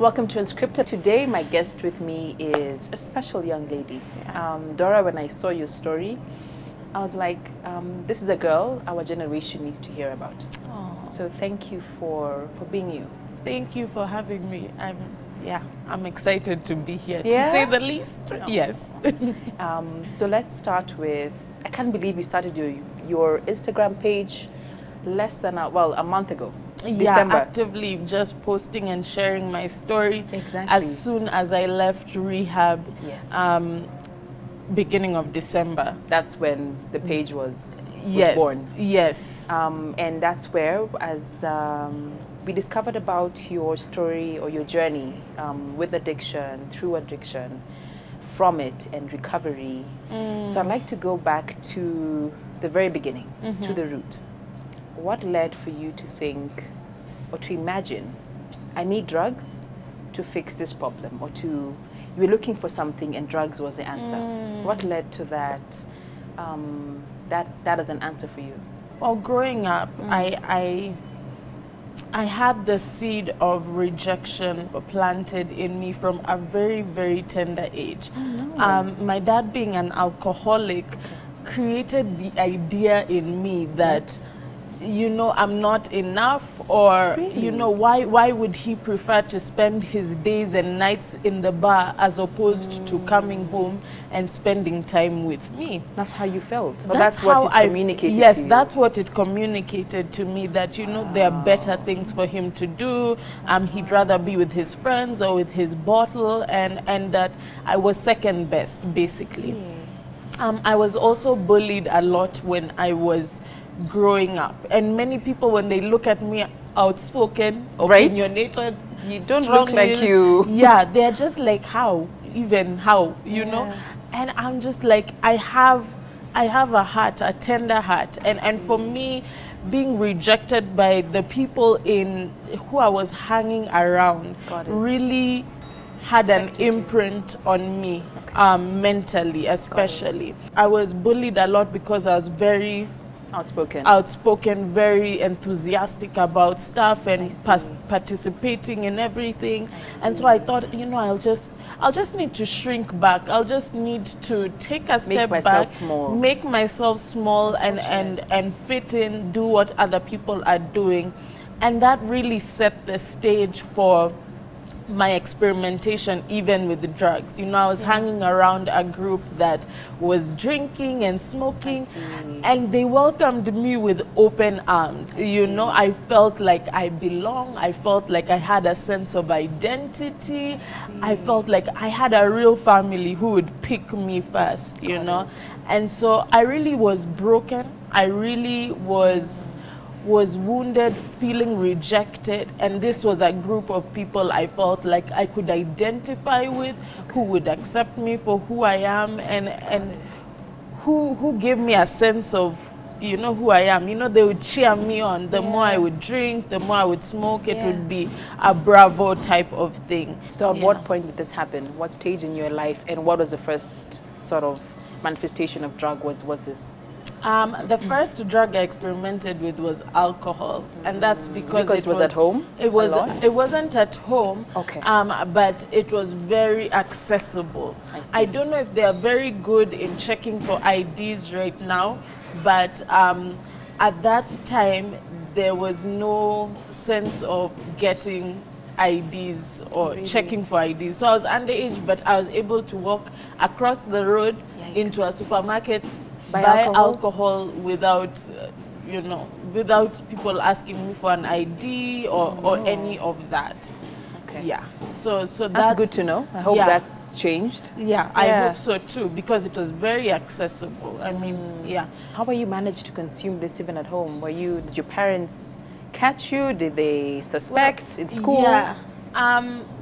Welcome to Unscripted. Today, my guest with me is a special young lady. Dora, when I saw your story, I was like, this is a girl our generation needs to hear about. Aww. So thank you for being you. Thank you for having me. I'm excited to be here, Yeah? to say the least. Oh. Yes. So let's start with, I can't believe you started your Instagram page less than a month ago. December. Actively just posting and sharing my story. Exactly. As soon as I left rehab. Yes. Beginning of December. That's when the page was born. Yes. And that's where, as we discovered about your story or your journey with addiction, through addiction, from it, and recovery. So I'd like to go back to the very beginning, to the root. What led for you to think or to imagine, I need drugs to fix this problem, or you were looking for something and drugs was the answer? What led to that, that as an answer for you? Well, growing up, I had the seed of rejection planted in me from a very, very tender age. My dad, being an alcoholic, created the idea in me that, I'm not enough, or, why would he prefer to spend his days and nights in the bar as opposed to coming home and spending time with me? That's how you felt? Well, that's what it communicated to you? Yes, that's what it communicated to me, that, there are better things for him to do. He'd rather be with his friends or with his bottle, and that I was second best, basically. I was also bullied a lot when I was growing up, and many people, when they look at me, outspoken, opinionated, you don't look like you. Yeah, they're just like, how, you know? And I'm just like, I have a heart, a tender heart, and for me, being rejected by the people who I was hanging around really had an imprint on me, mentally especially. I was bullied a lot because I was very outspoken, very enthusiastic about stuff and participating in everything. And so I thought, I'll just need to shrink back. I'll just need to take a step back, make myself small, and fit in, do what other people are doing. And that really set the stage for my experimentation, even with the drugs. I was hanging around a group that was drinking and smoking, and they welcomed me with open arms. I felt like I belong. I felt like I had a sense of identity. I felt like I had a real family who would pick me first, And so I really was broken. I really was wounded, feeling rejected, and this was a group of people I felt like I could identify with, who would accept me for who I am, and who gave me a sense of, who I am. They would cheer me on. The more I would drink, the more I would smoke, it would be a bravo type of thing. So at what point did this happen? What stage in your life, and what was the first sort of manifestation of drug was this? The first drug I experimented with was alcohol, and that's because it was at home? It wasn't at home, but it was very accessible. I don't know if they are very good in checking for IDs right now, but at that time there was no sense of getting IDs or checking for IDs. So I was underage, but I was able to walk across the road into a supermarket, buy alcohol without, without people asking me for an ID or any of that. Yeah. So that's good to know. I hope that's changed. Yeah, I hope so too, because it was very accessible. I mean, How were you managed to consume this even at home? Did your parents catch you? Did they suspect in school? Yeah.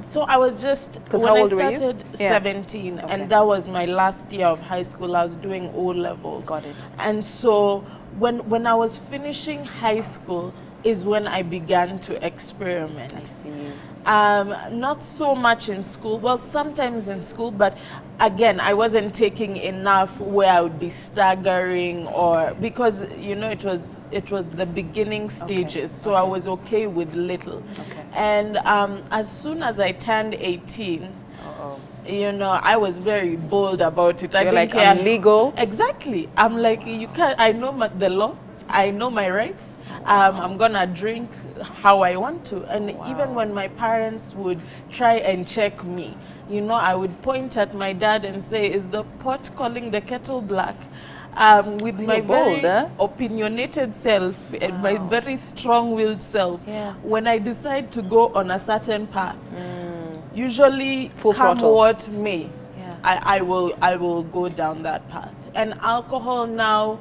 So I was just, when I started 17, and that was my last year of high school, I was doing O-levels. Got it. And so when I was finishing high school is when I began to experiment. I see. Not so much in school. Well, sometimes in school, but again, I wasn't taking enough where I would be staggering, or because you know it was the beginning stages, so I was okay with little. And as soon as I turned 18, you know, I was very bold about it. I didn't like, care. I'm legal. Exactly. I'm like, you can't. I know the law. I know my rights. I'm gonna drink how I want to. And even when my parents would try and check me, you know, I would point at my dad and say, "Is the pot calling the kettle black?" With my very opinionated self and my very strong-willed self, when I decide to go on a certain path, usually full come throttle. what may, I will go down that path. And alcohol now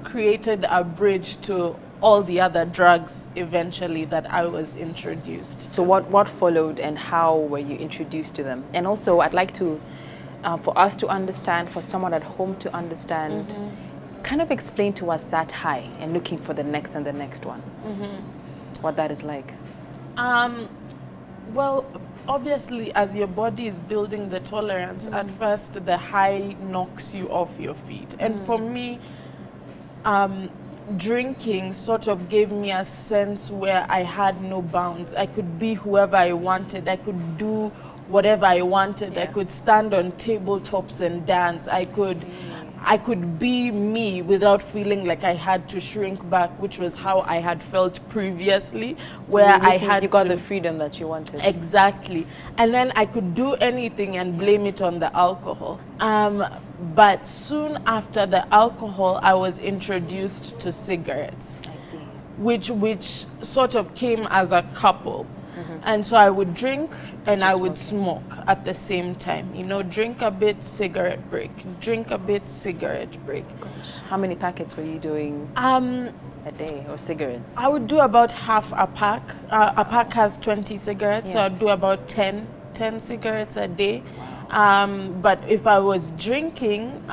created a bridge to all the other drugs eventually that I was introduced. So what followed, and how were you introduced to them? And also, I'd like to, for us to understand, for someone at home to understand, kind of explain to us that high and looking for the next and the next one. What that is like. Well, obviously, as your body is building the tolerance, at first the high knocks you off your feet. And for me, drinking sort of gave me a sense where I had no bounds. I could be whoever I wanted. I could do whatever I wanted. I could stand on tabletops and dance. I could be me without feeling like I had to shrink back, which was how I had felt previously, where you got the freedom that you wanted. Exactly. And then I could do anything and blame it on the alcohol. But soon after the alcohol, I was introduced to cigarettes. I see. Which sort of came as a couple. And so I would drink and I would smoke at the same time. You know, drink a bit, cigarette break. Drink a bit, cigarette break. Gosh. How many packets were you doing a day, or cigarettes? I would do about half a pack. A pack has 20 cigarettes, so I'd do about 10 cigarettes a day. But if I was drinking,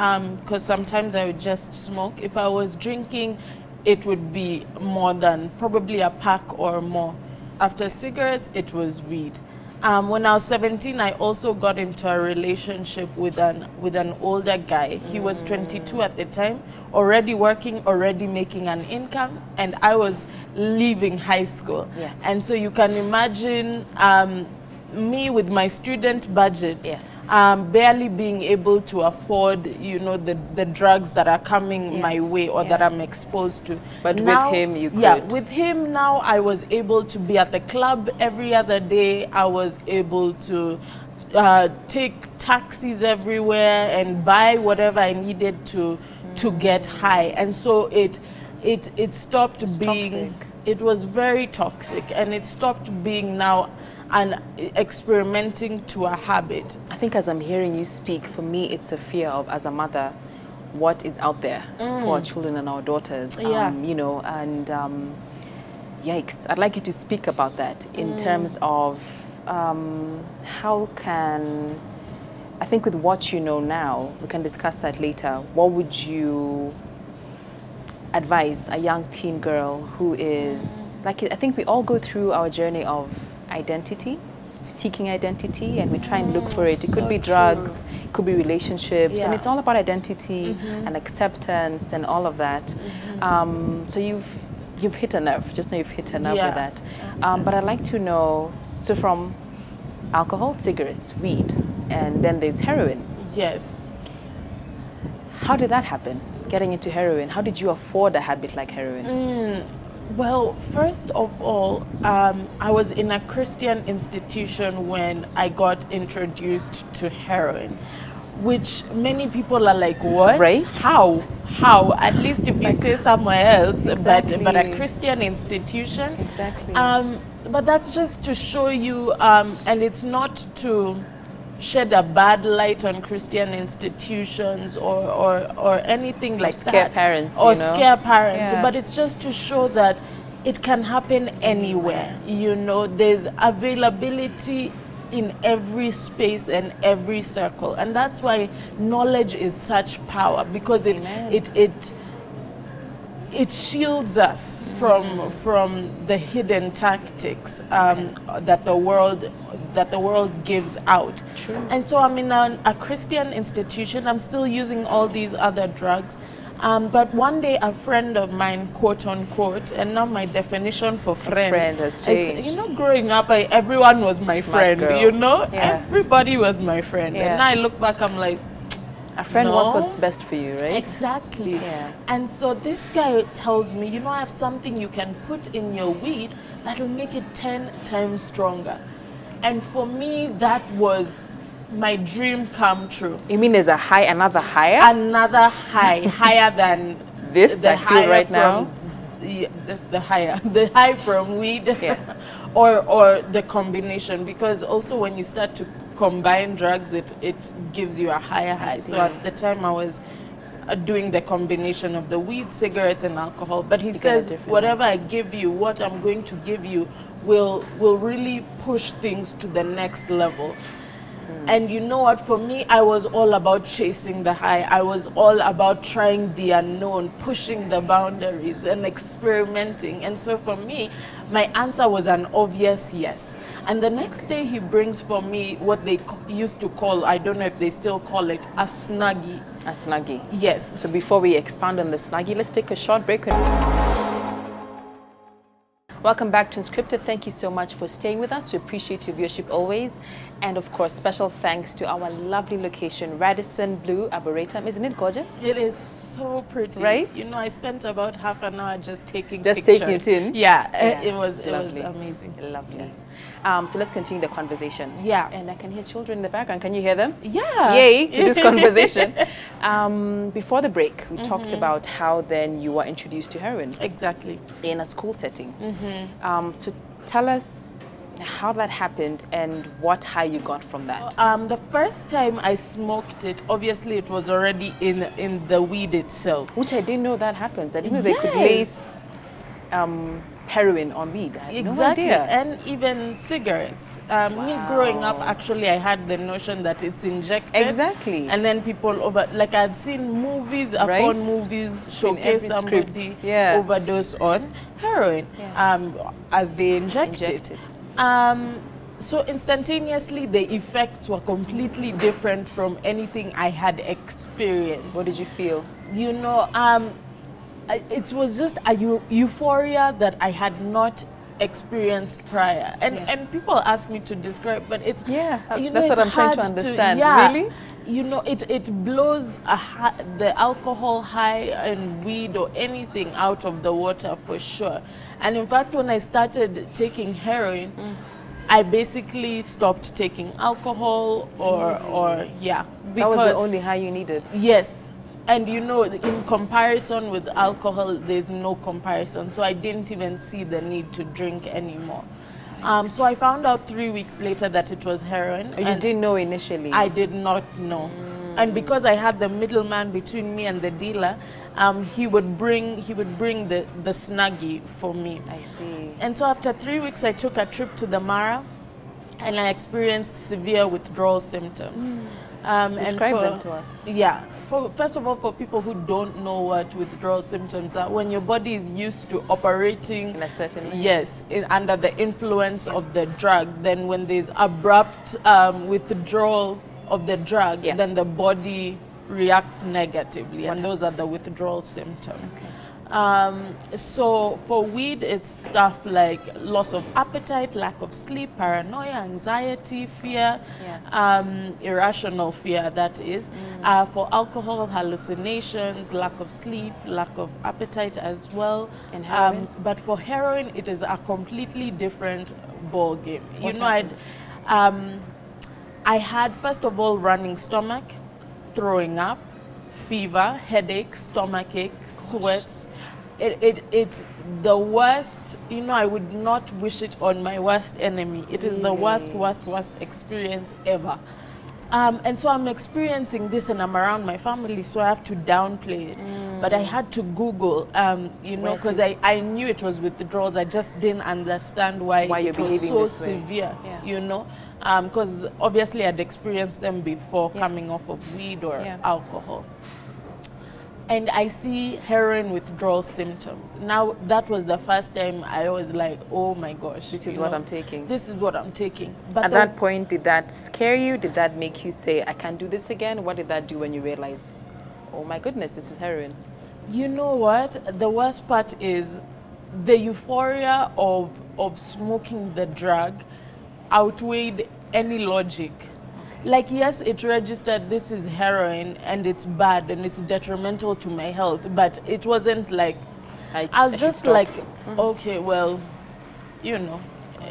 because sometimes I would just smoke, if I was drinking, it would be more than probably a pack or more. After cigarettes, it was weed. When I was 17, I also got into a relationship with an older guy. He was 22 at the time, already working, already making an income, and I was leaving high school. And so you can imagine me with my student budget, barely being able to afford, you know, the drugs that are coming my way or that I'm exposed to. But now, with him, you could. Yeah, with him now, I was able to be at the club every other day. I was able to take taxis everywhere and buy whatever I needed to get high. And so it stopped being. Toxic. It was very toxic, and it stopped being now and experimenting to a habit. I think as I'm hearing you speak, for me, it's a fear of, as a mother, what is out there for our children and our daughters. You know, and yikes. I'd like you to speak about that in terms of how can, I think with what you know now, we can discuss that later. What would you advise a young teen girl who is, like, I think we all go through our journey of identity, seeking identity, and we try and look for it. It could be drugs, it could be relationships, and it's all about identity and acceptance and all of that. So you've hit a nerve. Just know you've hit a nerve with that. But I'd like to know, so from alcohol, cigarettes, weed, and then there's heroin. Yes. How did that happen? Getting into heroin. How did you afford a habit like heroin? Well, first of all, I was in a Christian institution when I got introduced to heroin, which many people are like, what? Right? How? At least if you say somewhere else, Exactly. but a Christian institution. Exactly. But that's just to show you, and it's not to shed a bad light on Christian institutions or anything like that. Scare parents, or you know? scare parents. But it's just to show that it can happen anywhere. You know, there's availability in every space and every circle, and that's why knowledge is such power, because it it shields us from the hidden tactics that the world gives out. True. And so I'm in a Christian institution. I'm still using all these other drugs. But one day a friend of mine, quote unquote, and now my definition for friend has changed. You know, growing up, everyone was my Smart friend, girl. you know? Yeah. Everybody was my friend. Yeah. And now I look back, I'm like, a friend no. wants what's best for you, right? Exactly. Yeah. And so this guy tells me, you know, I have something you can put in your weed that'll make it 10 times stronger. And for me, that was my dream come true. You mean there's a high, another higher? Another high, higher than this the I feel right now? The high from weed, Yeah. or the combination, because also when you start to combine drugs, it gives you a higher high. So at the time I was doing the combination of the weed, cigarettes, and alcohol. But he says, whatever I give you, what I'm going to give you will really push things to the next level. And you know what, for me, I was all about chasing the high. I was all about trying the unknown, pushing the boundaries and experimenting. And so for me, my answer was an obvious yes. And the next day he brings for me what they used to call, I don't know if they still call it, a snuggie. A snuggie. Yes. So before we expand on the snuggie, let's take a short break. Welcome back to Unscripted. Thank you so much for staying with us. We appreciate your viewership always. And of course, special thanks to our lovely location, Radisson Blu Arboretum. Isn't it gorgeous? It is so pretty. Right? You know, I spent about half an hour just taking Just pictures. taking it in? Yeah, Yeah, it was lovely. amazing. Lovely. So let's continue the conversation. Yeah. And I can hear children in the background. Can you hear them? Yeah. Yay to this conversation. Before the break, we talked about how then you were introduced to heroin. Exactly. In a school setting. So tell us how that happened and what high you got from that. The first time I smoked it, obviously it was already in the weed itself. Which I didn't know that happens. I didn't know they could lace heroin on weed. I had Exactly. no idea. And even cigarettes. Me growing up, actually, I had the notion that it's injected. Exactly. And then people like I'd seen movies upon movies showcase somebody overdose on heroin as they inject it. So instantaneously, the effects were completely different from anything I had experienced. What did you feel? You know, it was just a euphoria that I had not experienced prior. And people ask me to describe, but it's you know, that's what I'm trying to understand. Really? You know, it blows the alcohol high and weed or anything out of the water for sure. And in fact, when I started taking heroin, I basically stopped taking alcohol or because that was the only high you needed. Yes. And you know, in comparison with alcohol, there's no comparison. So I didn't even see the need to drink anymore. So I found out 3 weeks later that it was heroin. You didn't know initially? I did not know. And because I had the middleman between me and the dealer, he would bring the snuggie for me. I see. And so after 3 weeks, I took a trip to the Mara, and I experienced severe withdrawal symptoms. Describe them to us. Yeah. First of all, for people who don't know what withdrawal symptoms are, when your body is used to operating in a certain way. Yes, under the influence of the drug, then when there's abrupt withdrawal of the drug, then the body reacts negatively, and those are the withdrawal symptoms. Okay. So for weed, it's stuff like loss of appetite, lack of sleep, paranoia, anxiety, fear, irrational fear, that is. For alcohol, hallucinations, lack of sleep, lack of appetite as well. And heroin? But for heroin, it is a completely different ball game. What happened? I had, first of all, running stomach, throwing up, fever, headache, stomachache, sweats. It's the worst. You know, I would not wish it on my worst enemy. It is the worst experience ever. And so I'm experiencing this, and I'm around my family, so I have to downplay it. But I had to Google, you know, because I knew it was withdrawals. I just didn't understand why it was so severe, you know, because obviously I'd experienced them before coming off of weed or alcohol. and I see heroin withdrawal symptoms. Now, that was the first time I was like, oh my gosh. This is what I'm taking. This is what I'm taking. But at that point, did that scare you? Did that make you say, I can't do this again? What did that do when you realize, oh my goodness, this is heroin? You know what? The worst part is the euphoria of smoking the drug outweighed any logic. Like, yes, it registered this is heroin and it's bad and it's detrimental to my health, but it wasn't like, I was just like, okay, well, you know,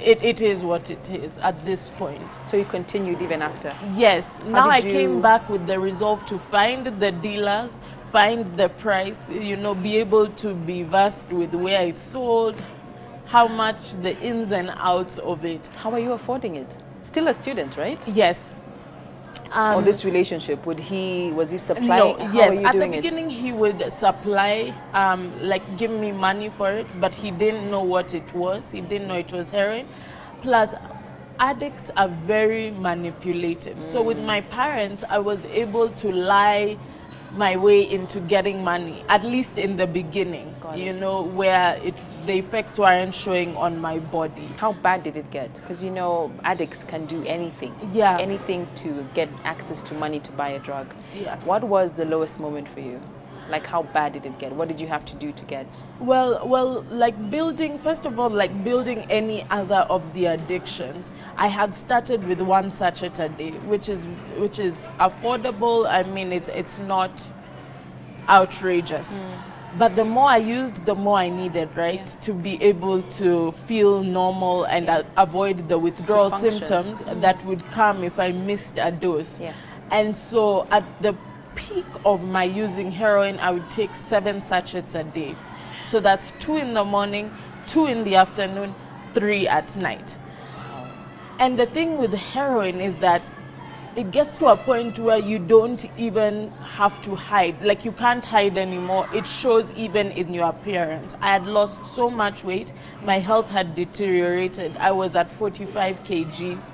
it is what it is at this point. So you continued even after? Yes. Now I came back with the resolve to find the dealers, find the price, you know, be able to be versed with where it's sold, how much, the ins and outs of it. How are you affording it? Still a student, right? Yes. Or this relationship, was he supplying? No, How yes, are you at doing the beginning he would supply, like give me money for it, but he didn't know what it was. He didn't know it was heroin. Plus, addicts are very manipulative. So with my parents, I was able to lie my way into getting money, at least in the beginning, you know, where the effects weren't showing on my body. How bad did it get? Because, you know, addicts can do anything. Yeah. Anything to get access to money to buy a drug. Yeah. What was the lowest moment for you? Like, how bad did it get? What did you have to do to get? Well, like building, first of all, like building any other of the addictions, I had started with 1 sachet a day, which is affordable. I mean, it's not outrageous. But the more I used, the more I needed, right? To be able to feel normal and avoid the withdrawal symptoms that would come if I missed a dose. Yeah. And so at the peak of my using heroin, I would take 7 sachets a day. So that's 2 in the morning, 2 in the afternoon, 3 at night. And the thing with heroin is that it gets to a point where you don't even have to hide. Like, you can't hide anymore. It shows even in your appearance. I had lost so much weight. My health had deteriorated. I was at 45 kgs.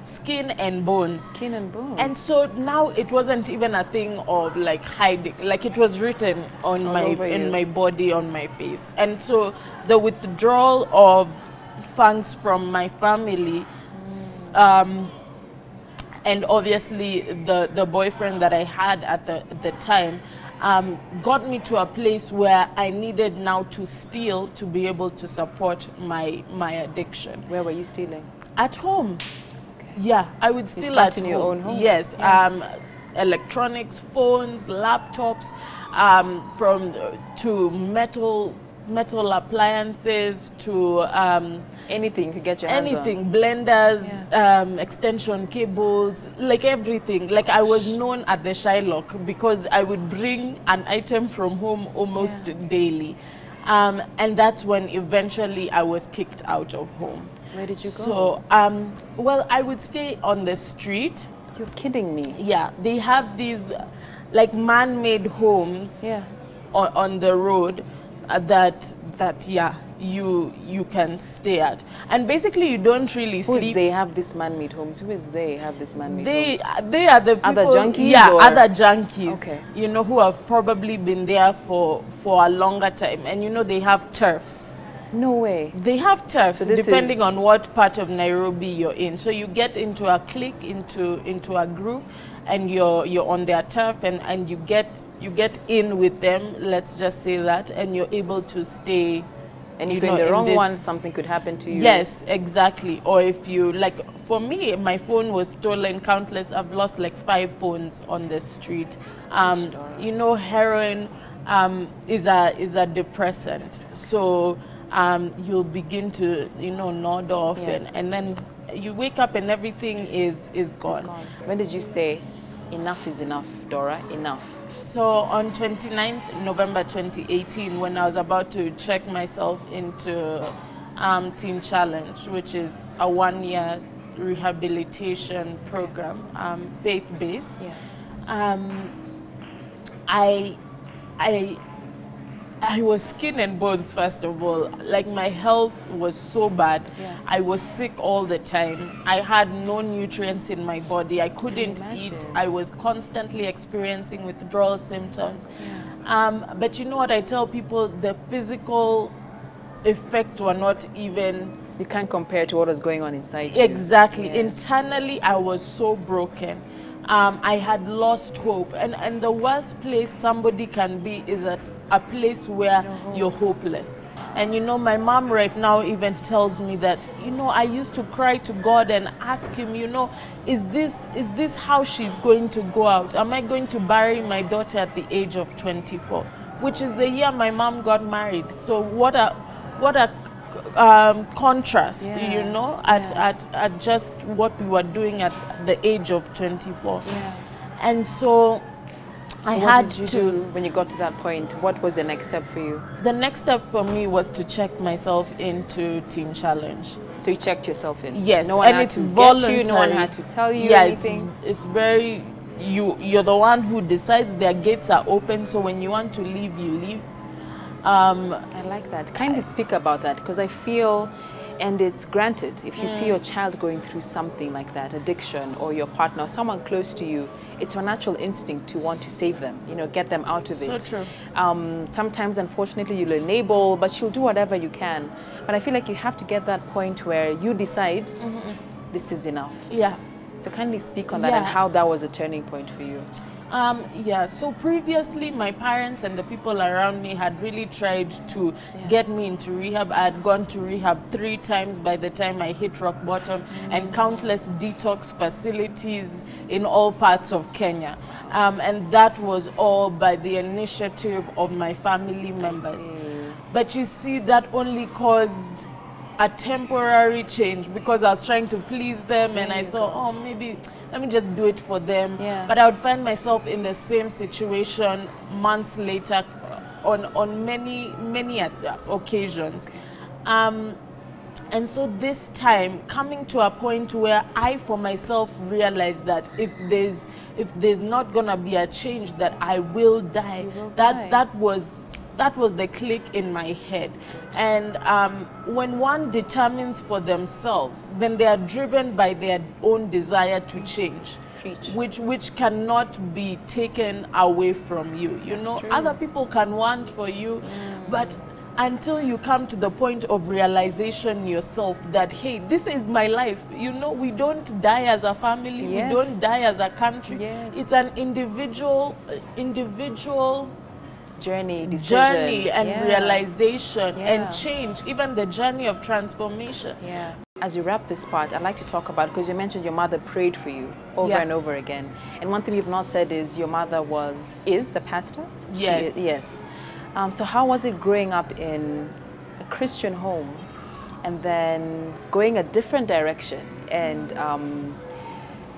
Skin and bones. Skin and bones. And so now it wasn't even a thing of like hiding. Like, it was written on my body, on my face. And so the withdrawal of funds from my family, and obviously the boyfriend that I had at the time, got me to a place where I needed now to steal to be able to support my addiction. Where were you stealing? At home. Yeah, I would steal start at in home. your own home? Yes, electronics, phones, laptops, to metal appliances, to anything you could get your hands on. Anything, blenders, extension cables, like everything. Like, I was known at the Shylock because I would bring an item from home almost daily. And that's when eventually I was kicked out of home. Where did you go? So, well, I would stay on the street. You're kidding me. Yeah, they have these like man-made homes on the road that you can stay at, and basically you don't really sleep. They have this man-made homes. Who is they have this man-made homes? They are the people, other junkies. Yeah, other junkies. Okay. You know, who have probably been there for a longer time, and you know they have turfs. No way. They have turfs, So depending on what part of Nairobi you're in. So you get into a clique, into a group, and you're on their turf, and you get in with them. Let's just say that, and you're able to stay. And if you're in the wrong one, something could happen to you. Yes, exactly. Or if you, like, for me, my phone was stolen countless. I've lost like 5 phones on the street. You know, heroin is a depressant. So you'll begin to, you know, nod off, and then you wake up and everything is gone. It's gone. When did you say, enough is enough, Dora, enough? So on 29th November 2018, when I was about to check myself into Teen Challenge, which is a 1-year rehabilitation program, faith-based, I I was skin and bones, first of all. Like, my health was so bad. Yeah. I was sick all the time. I had no nutrients in my body. I couldn't eat. I was constantly experiencing withdrawal symptoms. Yeah. But you know what I tell people? The physical effects were not even... You can't compare to what was going on inside you. Exactly. Yes. Internally, I was so broken. I had lost hope. And the worst place somebody can be is at a place where you're hopeless. And you know, my mom right now even tells me that, you know, I used to cry to God and ask him, you know, is this how she's going to go out? Am I going to bury my daughter at the age of 24? Which is the year my mom got married. So what a contrast, you know, at just what we were doing at the age of 24. Yeah. And so I had to... When you got to that point, what was the next step for you? The next step for me was to check myself into Teen Challenge. So you checked yourself in? Yes, no one and had it's to voluntary. Get you, no one had to tell you anything? It's very... You're the one who decides. Their gates are open, so when you want to leave, you leave. I like that. Kindly speak about that, because I feel, and it's granted, if you see your child going through something like that, addiction, or your partner, or someone close to you, it's your natural instinct to want to save them, you know, get them out of it. So true. Sometimes, unfortunately, you'll enable, but you'll do whatever you can. But I feel like you have to get that point where you decide, this is enough. Yeah. So kindly speak on that and how that was a turning point for you. So previously my parents and the people around me had really tried to get me into rehab. I had gone to rehab 3 times by the time I hit rock bottom, and countless detox facilities in all parts of Kenya. And that was all by the initiative of my family members. But you see, that only caused a temporary change, because I was trying to please them, and I saw, oh, maybe let me just do it for them. But I would find myself in the same situation months later on many occasions. And so this time, coming to a point where I for myself realized that if there's not gonna be a change, that I will die. That was the click in my head. And when one determines for themselves, then they are driven by their own desire to change, which cannot be taken away from you. You know, other people can want for you, but until you come to the point of realization yourself that, hey, this is my life. You know, we don't die as a family, we don't die as a country. It's an individual journey, decision, and realization and change, even the journey of transformation. As you wrap this part, I'd like to talk about, because you mentioned your mother prayed for you over and over again. And one thing you've not said is your mother is a pastor? Yes. So how was it growing up in a Christian home and then going a different direction and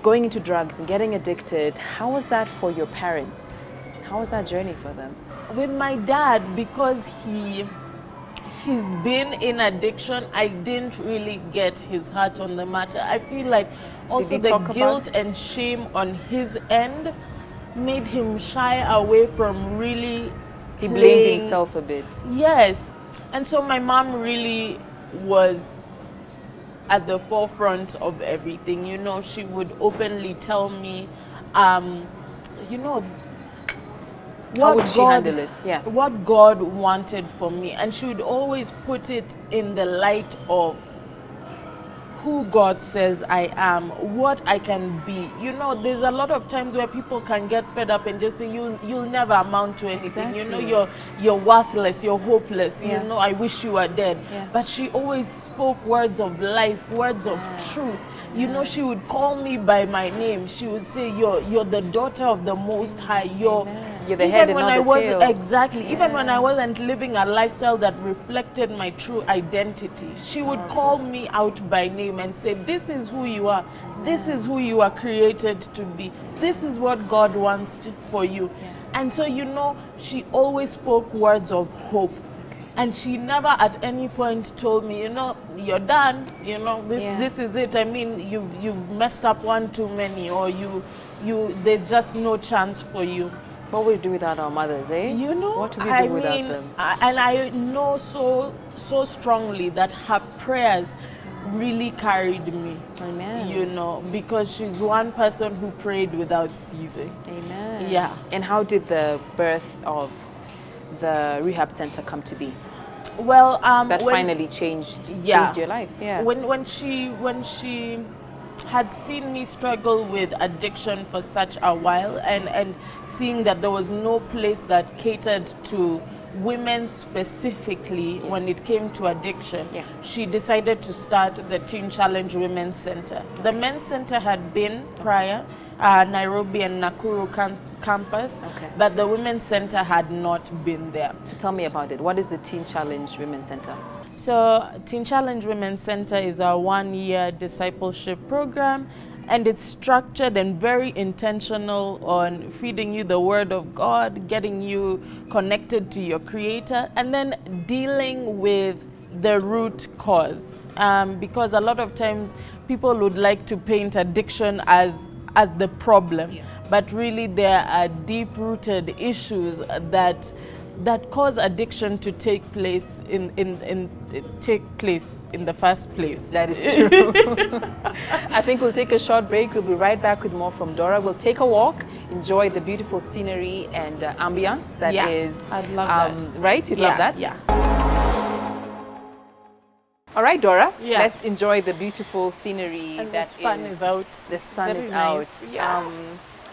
going into drugs and getting addicted? How was that for your parents? How was that journey for them? With my dad, because he's been in addiction, I didn't really get his heart on the matter. I feel like also the guilt and shame on his end made him shy away from really... He blamed himself a bit. Yes. And so my mom really was at the forefront of everything. You know, she would openly tell me, you know, how would she handle it? What God wanted for me. And she would always put it in the light of who God says I am, what I can be. You know, there's a lot of times where people can get fed up and just say, you'll never amount to anything. You know, you're worthless, you're hopeless. You know, I wish you were dead. But she always spoke words of life, words of truth. You know, she would call me by my name. She would say, you're the daughter of the Most High. You're the head and not the tail. Exactly. Even when I wasn't living a lifestyle that reflected my true identity, she would call me out by name and say, this is who you are. This is who you are created to be. This is what God wants for you. And so, you know, she always spoke words of hope. And she never at any point told me, you know, you're done, you know, this is it. I mean, you've messed up one too many, or there's just no chance for you. What would we do without our mothers, eh? You know, what would we do without them? And I know so strongly that her prayers really carried me. Amen. You know, because she's one person who prayed without ceasing. Amen. Yeah. And how did the birth of the rehab center come to be? Well, that finally changed your life. Yeah. When she had seen me struggle with addiction for such a while, and seeing that there was no place that catered to women specifically when it came to addiction, she decided to start the Teen Challenge Women's Center. The men's center had been prior, Nairobi and Nakuru campus, but the women's center had not been there. So tell me about it. What is the Teen Challenge Women's Center? So Teen Challenge Women's Center is a one-year discipleship program, and it's structured and very intentional on feeding you the Word of God, getting you connected to your Creator, and then dealing with the root cause. Because a lot of times people would like to paint addiction as the problem, but really there are deep-rooted issues that cause addiction to take place in the first place. That is true. I think we'll take a short break. We'll be right back with more from Dora. We'll take a walk, enjoy the beautiful scenery and ambience that is. I'd love that. Right? You'd love that? Yeah. All right, Dora. Yeah. Let's enjoy the beautiful scenery. And the sun is out. The sun Very is nice. out.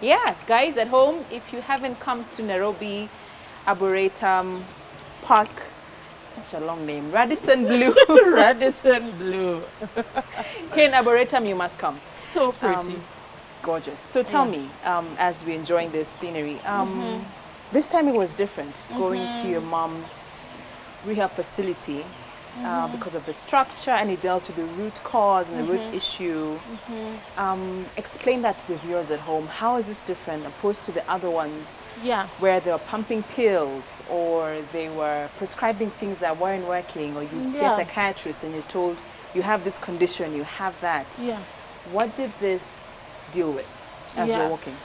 Yeah, guys at home, if you haven't come to Nairobi Arboretum Park, such a long name, Radisson Blue. Radisson Blue. Here in Arboretum, you must come. So pretty. Gorgeous. So tell me, as we're enjoying this scenery, this time it was different, going to your mom's rehab facility because of the structure, and it dealt with the root cause and the root issue. Explain that to the viewers at home. How is this different opposed to the other ones where they were pumping pills or they were prescribing things that weren't working, or you'd see a psychiatrist and you're told you have this condition, you have that. What did this deal with as you were walking?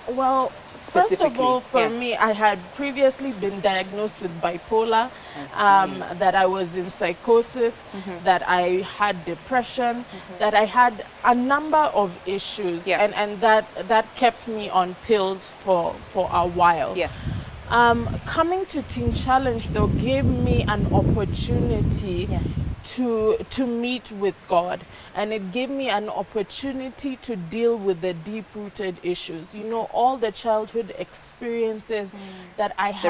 Well, first of all, for me, I had previously been diagnosed with bipolar, that I was in psychosis, that I had depression, that I had a number of issues, and that kept me on pills for a while. Coming to Teen Challenge, though, gave me an opportunity to meet with God, and it gave me an opportunity to deal with the deep-rooted issues. You know, all the childhood experiences that I had.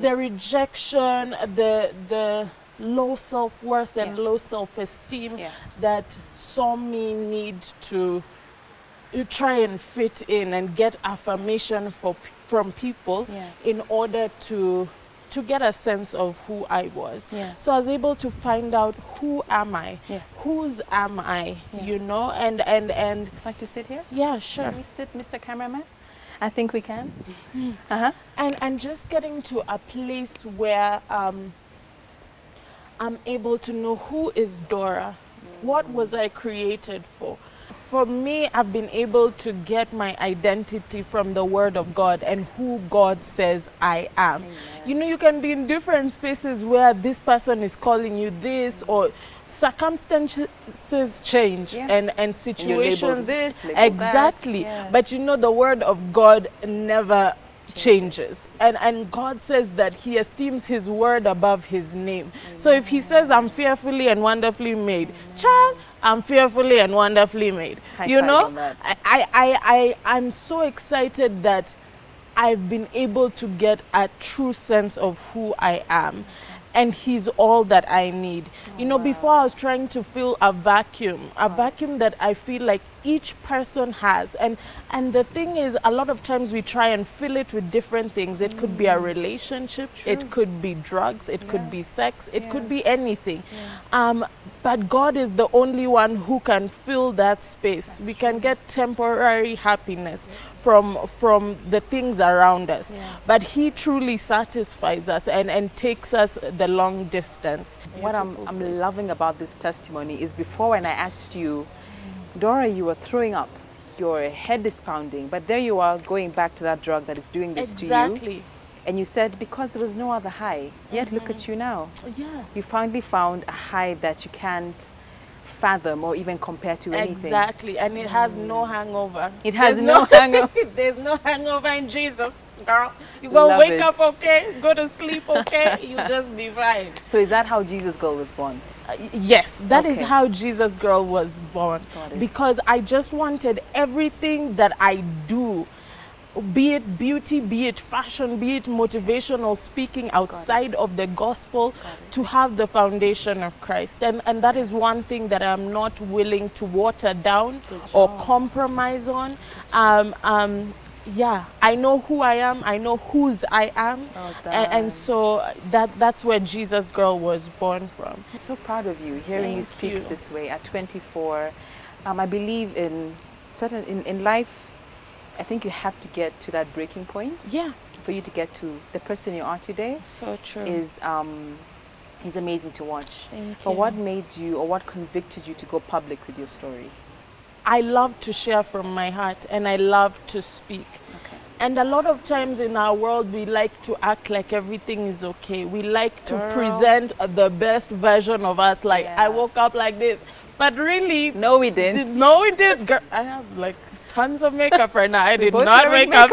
The rejection, the low self-worth and low self-esteem that saw me need to try and fit in and get affirmation from people in order to get a sense of who I was. So I was able to find out, who am I? Whose am I? You know, and like to sit here? Yeah, sure. Can we sit, Mr. Cameraman? I think we can. And just getting to a place where I'm able to know, who is Dora? What was I created for? For me, I've been able to get my identity from the Word of God and who God says I am. You know, you can be in different spaces where this person is calling you this, or circumstances change and situations. And label this, label exactly. that. But you know, the Word of God never changes. And God says that He esteems His word above His name. So if He says, I'm fearfully and wonderfully made, child, I'm fearfully and wonderfully made. You know, I'm so excited that I've been able to get a true sense of who I am. And He's all that I need. You know, before I was trying to fill a vacuum that I feel like each person has. And the thing is, a lot of times we try and fill it with different things. It could be a relationship, it could be drugs, it could be sex, it could be anything. But God is the only one who can fill that space. We can get temporary happiness from the things around us. But He truly satisfies us and takes us the long distance. What I'm loving about this testimony is, before, when I asked you, Dora, you were throwing up your head is pounding, but there you are going back to that drug that is doing this to you. Exactly. And you said, because there was no other high, yet look at you now. Yeah. You finally found a high that you can't fathom or even compare to anything. Exactly, and it has no hangover. It has no hangover. There's no hangover in Jesus, girl. You will Love wake it. up okay, go to sleep okay, you just be fine. So is that how Jesus Girl was born? Yes, that is Okay. how Jesus Girl was born. Got it. Because I just wanted everything that I do, be it beauty, be it fashion, be it motivational speaking outside of the gospel, to have the foundation of Christ. And that is one thing that I'm not willing to water down or compromise on. Yeah, I know who I am, I know whose I am, and so that's where Jesus Girl was born from. I'm so proud of you, hearing you speak this way at 24. I believe in life, I think you have to get to that breaking point. Yeah. For you to get to the person you are today. So true. Is amazing to watch. Thank But you. what made you, or what convicted you to go public with your story? I love to share from my heart, and I love to speak. Okay. And a lot of times in our world, we like to act like everything is okay. We like to present the best version of us, like I woke up like this. But really, no, we didn't. No, we did. Girl, I have like tons of makeup right now. I did both not wearing wake up.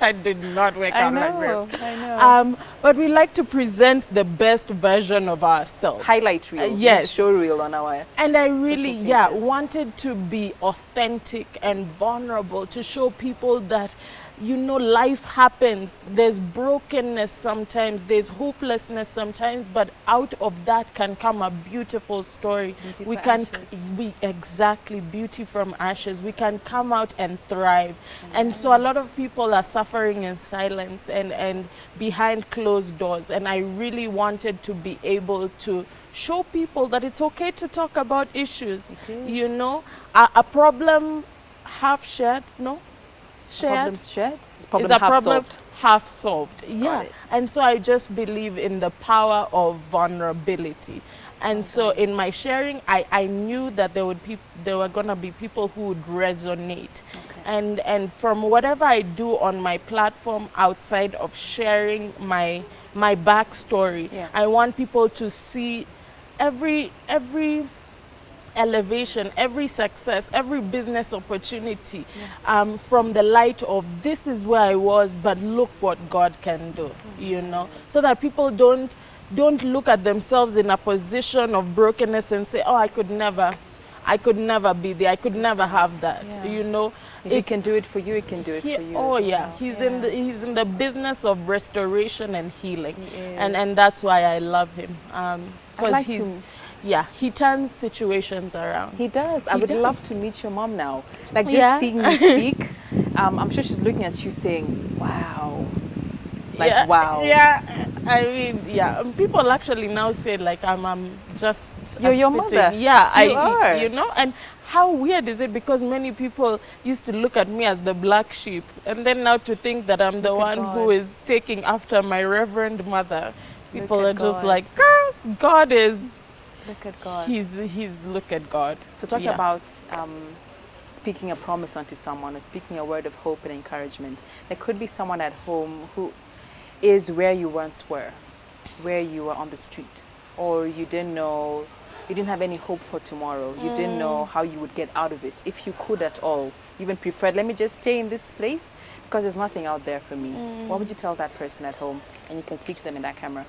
I did not wake up like this. I know. But we like to present the best version of ourselves. Highlight reel, yes, show reel on our. And I really, pages. wanted to be authentic and vulnerable, to show people that, you know, life happens. There's brokenness sometimes, there's hopelessness sometimes, but out of that can come a beautiful story. Beauty from ashes. Exactly, beauty from ashes. We can come out and thrive. And so a lot of people are suffering in silence and behind closed doors. And I really wanted to be able to show people that it's okay to talk about issues. It is. You know, a problem half shared, no? Problems shared? It's is a half problem solved. half solved. Yeah. it. And so I just believe in the power of vulnerability. And so in my sharing, I knew that there were going to be people who would resonate. Okay. And from whatever I do on my platform outside of sharing my backstory, I want people to see every elevation, every success, every business opportunity from the light of this is where I was, but look what God can do, you know, so that people don't look at themselves in a position of brokenness and say, oh, I could never be there, I could never have that, you know. If he can do it for you, he can do it for you. Oh as well. yeah, he's in the business of restoration and healing, and that's why I love him. Because he turns situations around. He does. I would love to meet your mom now. Like just seeing you speak, I'm sure she's looking at you saying, wow. Like, wow. Yeah, I mean, people actually now say like I'm just You're your mother. Yeah, you are. You know, and how weird is it, because many people used to look at me as the black sheep, and then now to think that I'm the one who is taking after my reverend mother. People are just like, girl, God is. Look at God. He's look at God. So talk about speaking a promise onto someone, or speaking a word of hope and encouragement. There could be someone at home who is where you once were, where you were on the street, or you didn't know, you didn't have any hope for tomorrow. You didn't know how you would get out of it, if you could at all. You even preferred, let me just stay in this place because there's nothing out there for me. What would you tell that person at home? And you can speak to them in that camera.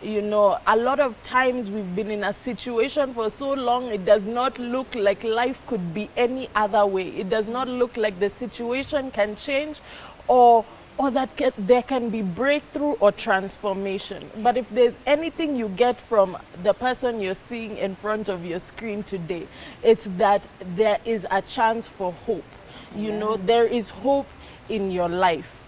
You know, a lot of times we've been in a situation for so long, it does not look like life could be any other way. It does not look like the situation can change, or that there can be breakthrough or transformation. But if there's anything you get from the person you're seeing in front of your screen today, it's that there is a chance for hope. You know, there is hope in your life.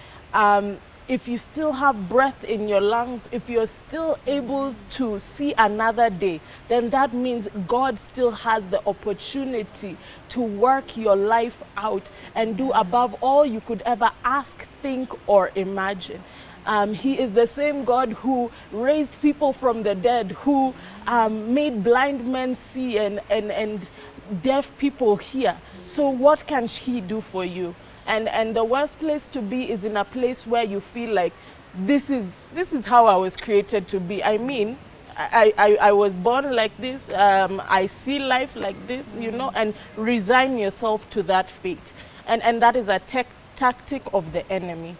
If you still have breath in your lungs, if you're still able to see another day, then that means God still has the opportunity to work your life out and do above all you could ever ask, think, or imagine. He is the same God who raised people from the dead, who made blind men see and deaf people hear. So what can she do for you? And the worst place to be is in a place where you feel like this is how I was created to be. I mean, I was born like this. I see life like this, you know, and resign yourself to that fate. And that is a tactic of the enemy.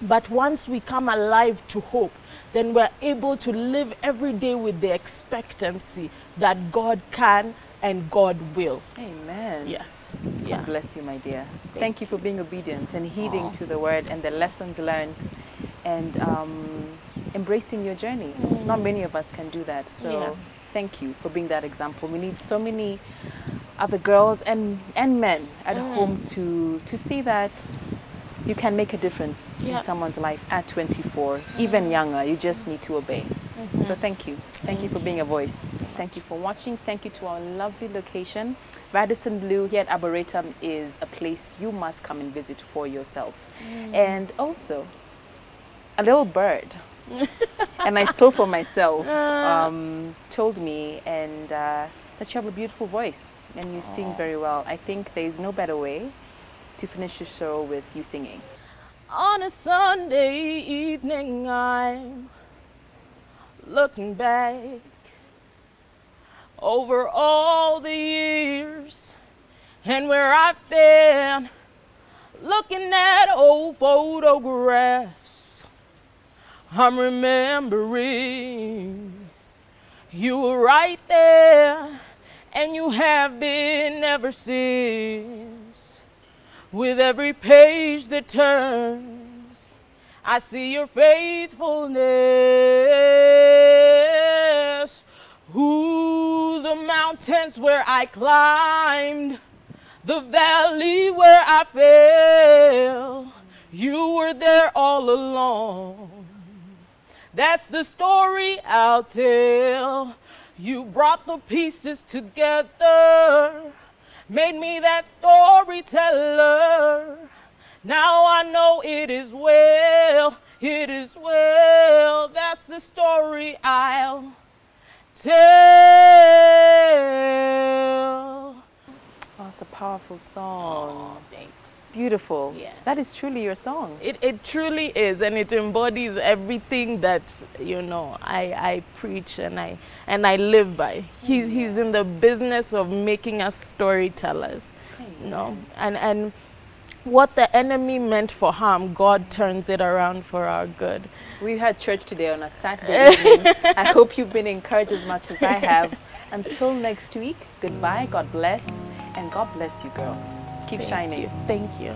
But once we come alive to hope, then we're able to live every day with the expectancy that God can and God will. Amen. Yes. Yeah. God bless you, my dear. Thank you for being obedient and heeding to the word and the lessons learned, and embracing your journey. Not many of us can do that. So thank you for being that example. We need so many other girls and men at home to see that you can make a difference in someone's life at 24, even younger. You just need to obey. So thank you. Thank you for being a voice. Thank you for watching. Thank you to our lovely location. Radisson Blu here at Arboretum is a place you must come and visit for yourself. And also, a little bird, and I saw for myself, told me that you have a beautiful voice and you sing very well. I think there is no better way to finish the show with you singing. On a Sunday evening, I'm looking back over all the years and where I've been, looking at old photographs. I'm remembering you were right there, and you have been ever since. With every page that turns, I see your faithfulness. Ooh, the mountains where I climbed, the valley where I fell, you were there all along. That's the story I'll tell. You brought the pieces together, made me that storyteller. Now I know it is well, it is well. That's the story I'll tell. Oh, it's a powerful song. Oh, thanks. Beautiful. Yeah. That is truly your song. It truly is, and it embodies everything that, you know, I preach and I live by. He's in the business of making us storytellers. You know, and what the enemy meant for harm, God turns it around for our good. We had church today on a Saturday evening. I hope you've been encouraged as much as I have. Until next week, goodbye, God bless, and God bless you, girl. Keep shining. Thank you.